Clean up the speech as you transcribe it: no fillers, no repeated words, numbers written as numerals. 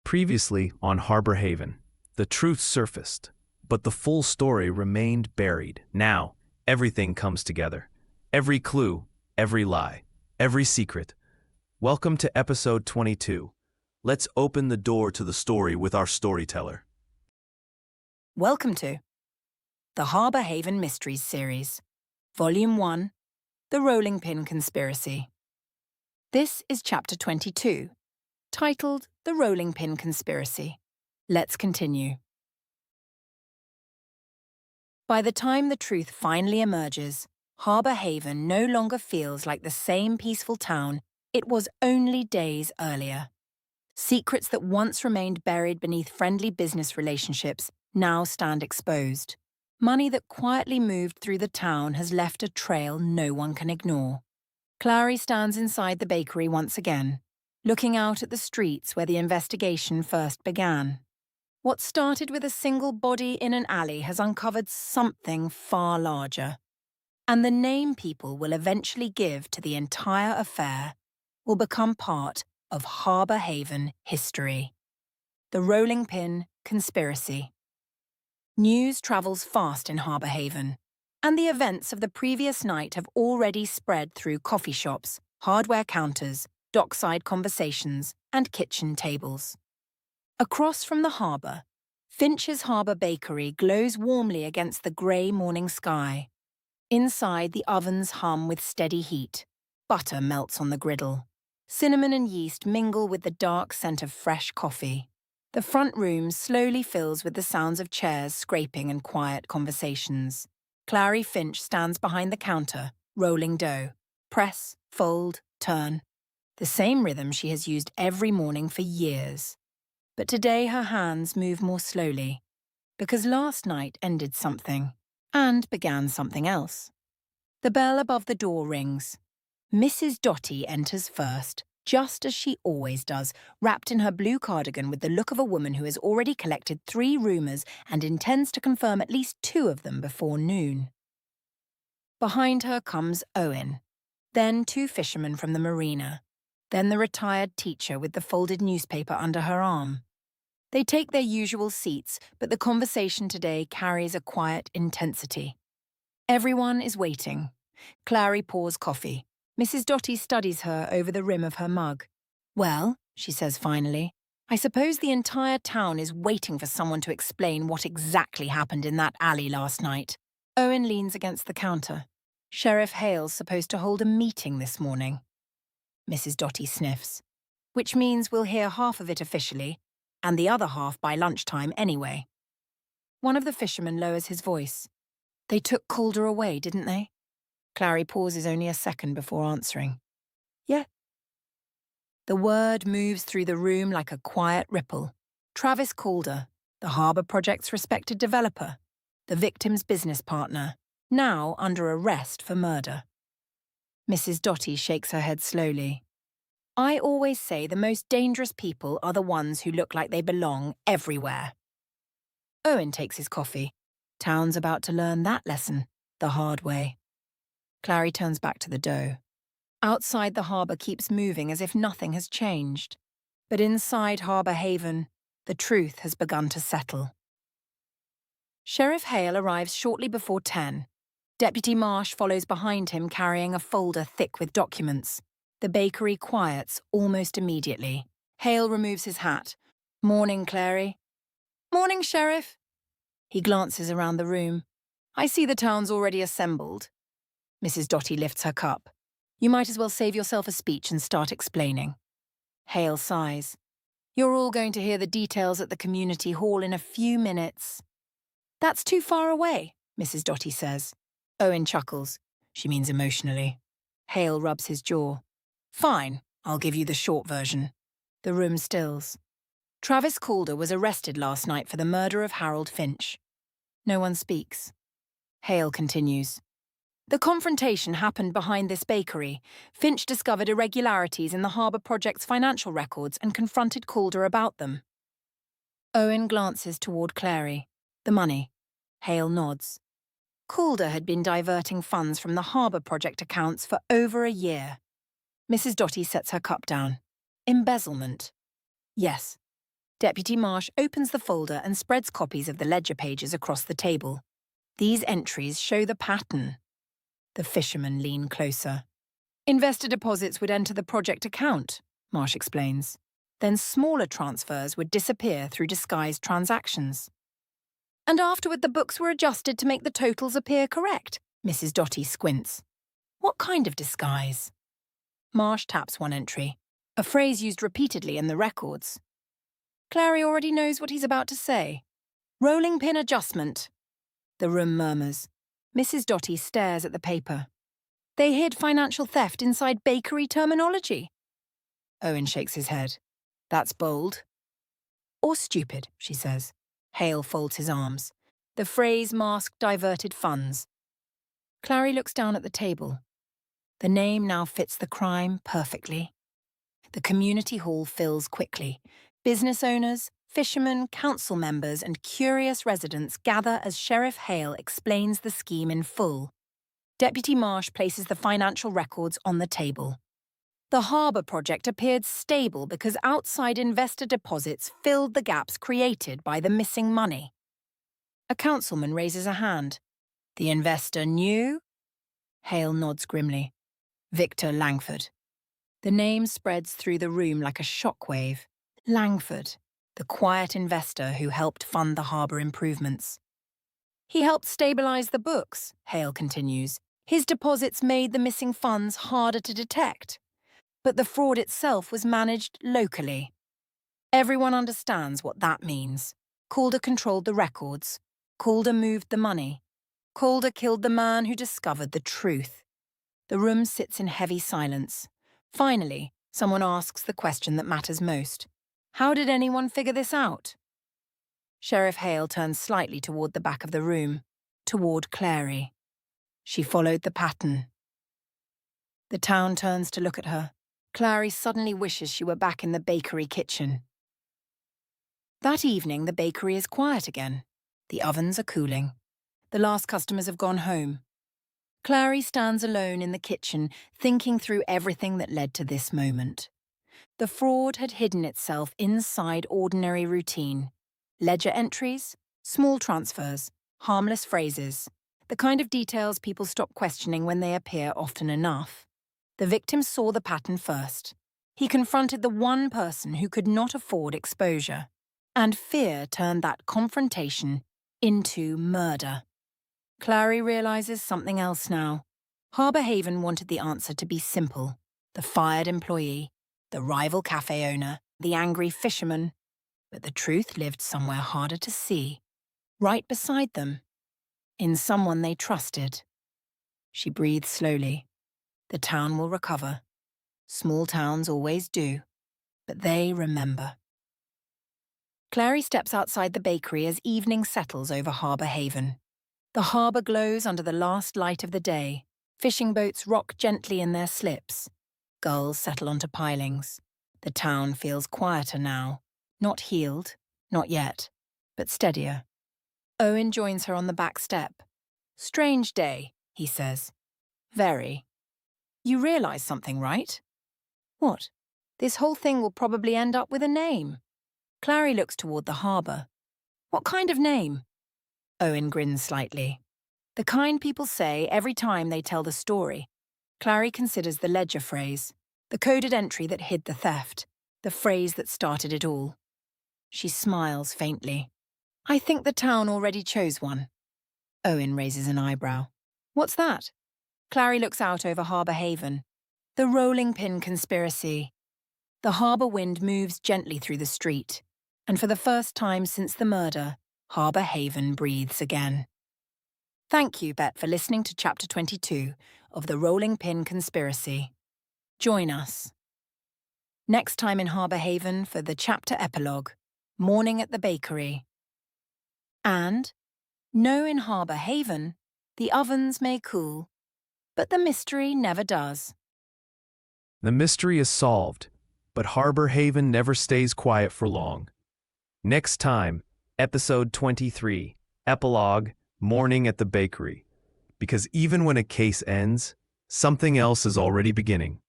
Previously on Harbor Haven, the truth surfaced, but the full story remained buried. Now, everything comes together. Every clue, every lie, every secret. Welcome to episode 22. Let's open the door to the story with our storyteller. Welcome to the Harbor Haven Mysteries series, Volume 1, The Rolling Pin Conspiracy. This is Chapter 22, titled The Rolling Pin Conspiracy. Let's continue. By the time the truth finally emerges, Harbor Haven no longer feels like the same peaceful town it was only days earlier. Secrets that once remained buried beneath friendly business relationships now stand exposed. Money that quietly moved through the town has left a trail no one can ignore. Clary stands inside the bakery once again, looking out at the streets where the investigation first began. What started with a single body in an alley has uncovered something far larger. And the name people will eventually give to the entire affair will become part of Harbor Haven history. The Rolling Pin Conspiracy. News travels fast in Harbor Haven, and the events of the previous night have already spread through coffee shops, hardware counters, dockside conversations, and kitchen tables. Across from the harbour, Finch's Harbour Bakery glows warmly against the grey morning sky. Inside, the ovens hum with steady heat. Butter melts on the griddle. Cinnamon and yeast mingle with the dark scent of fresh coffee. The front room slowly fills with the sounds of chairs scraping and quiet conversations. Clary Finch stands behind the counter, rolling dough. Press, fold, turn. The same rhythm she has used every morning for years. But today her hands move more slowly, because last night ended something, and began something else. The bell above the door rings. Mrs. Dotty enters first, just as she always does, wrapped in her blue cardigan with the look of a woman who has already collected 3 rumours and intends to confirm at least 2 of them before noon. Behind her comes Owen, then 2 fishermen from the marina, then the retired teacher with the folded newspaper under her arm. They take their usual seats, but the conversation today carries a quiet intensity. Everyone is waiting. Clary pours coffee. Mrs. Dotty studies her over the rim of her mug. "Well," she says finally, "I suppose the entire town is waiting for someone to explain what exactly happened in that alley last night." Owen leans against the counter. "Sheriff Hale's supposed to hold a meeting this morning." Mrs. Dotty sniffs. "Which means we'll hear half of it officially, and the other half by lunchtime anyway." One of the fishermen lowers his voice. "They took Calder away, didn't they?" Clary pauses only a second before answering. "Yeah." The word moves through the room like a quiet ripple. Travis Calder, the Harbour Project's respected developer, the victim's business partner, now under arrest for murder. Mrs. Dotty shakes her head slowly. "I always say the most dangerous people are the ones who look like they belong everywhere." Owen takes his coffee. Town's about to learn that lesson the hard way. Clary turns back to the dough. Outside, the harbour keeps moving as if nothing has changed. But inside Harbor Haven, the truth has begun to settle. Sheriff Hale arrives shortly before 10. Deputy Marsh follows behind him carrying a folder thick with documents. The bakery quiets almost immediately. Hale removes his hat. "Morning, Clary." "Morning, Sheriff." He glances around the room. "I see the town's already assembled." Mrs. Dotty lifts her cup. "You might as well save yourself a speech and start explaining." Hale sighs. "You're all going to hear the details at the community hall in a few minutes." "That's too far away," Mrs. Dotty says. Owen chuckles. She means emotionally. Hale rubs his jaw. "Fine, I'll give you the short version." The room stills. Travis Calder was arrested last night for the murder of Harold Finch. No one speaks. Hale continues. "The confrontation happened behind this bakery. Finch discovered irregularities in the Harbour Project's financial records and confronted Calder about them." Owen glances toward Clary. "The money." Hale nods. Calder had been diverting funds from the Harbour Project accounts for over a year. Mrs. Dotty sets her cup down. "Embezzlement." "Yes." Deputy Marsh opens the folder and spreads copies of the ledger pages across the table. These entries show the pattern. The fishermen lean closer. Investor deposits would enter the project account, Marsh explains. Then smaller transfers would disappear through disguised transactions. And afterward the books were adjusted to make the totals appear correct, Mrs. Dotty squints. What kind of disguise? Marsh taps one entry, a phrase used repeatedly in the records. Clary already knows what he's about to say. Rolling pin adjustment. The room murmurs. Mrs. Dotty stares at the paper. They hid financial theft inside bakery terminology. Owen shakes his head. That's bold. Or stupid, she says. Hale folds his arms. The phrase masked diverted funds. Clary looks down at the table. The name now fits the crime perfectly. The community hall fills quickly. Business owners, fishermen, council members, and curious residents gather as Sheriff Hale explains the scheme in full. Deputy Marsh places the financial records on the table. The harbour project appeared stable because outside investor deposits filled the gaps created by the missing money. A councilman raises a hand. The investor knew? Hale nods grimly. Victor Langford. The name spreads through the room like a shockwave. Langford, the quiet investor who helped fund the harbour improvements. He helped stabilise the books, Hale continues. His deposits made the missing funds harder to detect. But the fraud itself was managed locally. Everyone understands what that means. Calder controlled the records. Calder moved the money. Calder killed the man who discovered the truth. The room sits in heavy silence. Finally, someone asks the question that matters most. How did anyone figure this out? Sheriff Hale turns slightly toward the back of the room, toward Clary. She followed the pattern. The town turns to look at her. Clary suddenly wishes she were back in the bakery kitchen. That evening, the bakery is quiet again. The ovens are cooling. The last customers have gone home. Clary stands alone in the kitchen, thinking through everything that led to this moment. The fraud had hidden itself inside ordinary routine. Ledger entries, small transfers, harmless phrases, the kind of details people stop questioning when they appear often enough. The victim saw the pattern first. He confronted the one person who could not afford exposure. And fear turned that confrontation into murder. Clary realizes something else now. Harbour Haven wanted the answer to be simple. The fired employee, the rival cafe owner, the angry fisherman. But the truth lived somewhere harder to see. Right beside them. In someone they trusted. She breathed slowly. The town will recover. Small towns always do. But they remember. Clary steps outside the bakery as evening settles over Harbour Haven. The harbour glows under the last light of the day. Fishing boats rock gently in their slips. Gulls settle onto pilings. The town feels quieter now. Not healed, not yet, but steadier. Owen joins her on the back step. Strange day, he says. Very. You realise something, right? What? This whole thing will probably end up with a name. Clary looks toward the harbour. What kind of name? Owen grins slightly. The kind people say every time they tell the story. Clary considers the ledger phrase, the coded entry that hid the theft, the phrase that started it all. She smiles faintly. I think the town already chose one. Owen raises an eyebrow. What's that? Clary looks out over Harbour Haven. The rolling pin conspiracy. The harbour wind moves gently through the street, and for the first time since the murder, Harbour Haven breathes again. Thank you, Bet, for listening to Chapter 22 of The Rolling Pin Conspiracy. Join us next time in Harbour Haven for the chapter epilogue, Morning at the Bakery. And, know in Harbour Haven, the ovens may cool, but the mystery never does. The mystery is solved, but Harbour Haven never stays quiet for long. Next time, Episode 23, Epilogue, Morning at the Bakery. Because even when a case ends, something else is already beginning.